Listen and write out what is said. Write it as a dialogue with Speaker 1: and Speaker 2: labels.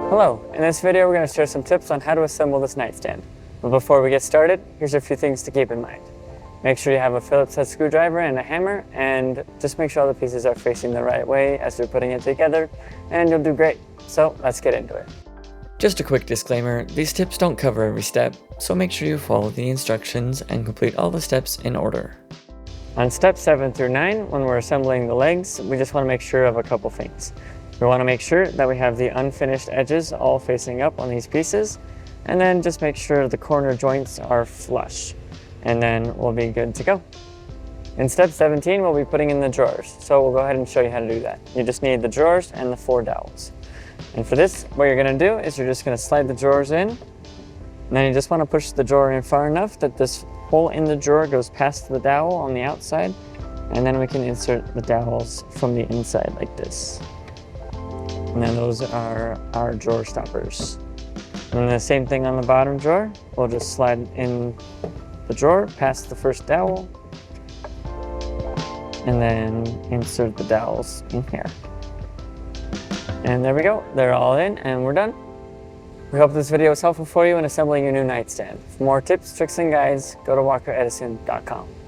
Speaker 1: Hello, in this video we're going to share some tips on how to assemble this nightstand. But before we get started, here's a few things to keep in mind. Make sure you have a Phillips head screwdriver and a hammer, and just make sure all the pieces are facing the right way as you're putting it together, and you'll do great. So let's get into it.
Speaker 2: Just a quick disclaimer, these tips don't cover every step, so make sure you follow the instructions and complete all the steps in order.
Speaker 1: On steps 7 through 9, when we're assembling the legs, we just want to make sure of a couple things. We want to make sure that we have the unfinished edges all facing up on these pieces, and then just make sure the corner joints are flush, and then we'll be good to go. In step 17, we'll be putting in the drawers, so we'll go ahead and show you how to do that. You just need the drawers and the 4 dowels. And for this, what you're going to do is you're just going to slide the drawers in, and then you just want to push the drawer in far enough that this hole in the drawer goes past the dowel on the outside, and then we can insert the dowels from the inside like this. And then those are our drawer stoppers. And then the same thing on the bottom drawer. We'll just slide in the drawer past the first dowel, and then insert the dowels in here. And there we go, they're all in and we're done. We hope this video was helpful for you in assembling your new nightstand. For more tips, tricks, and guides, go to walkeredison.com.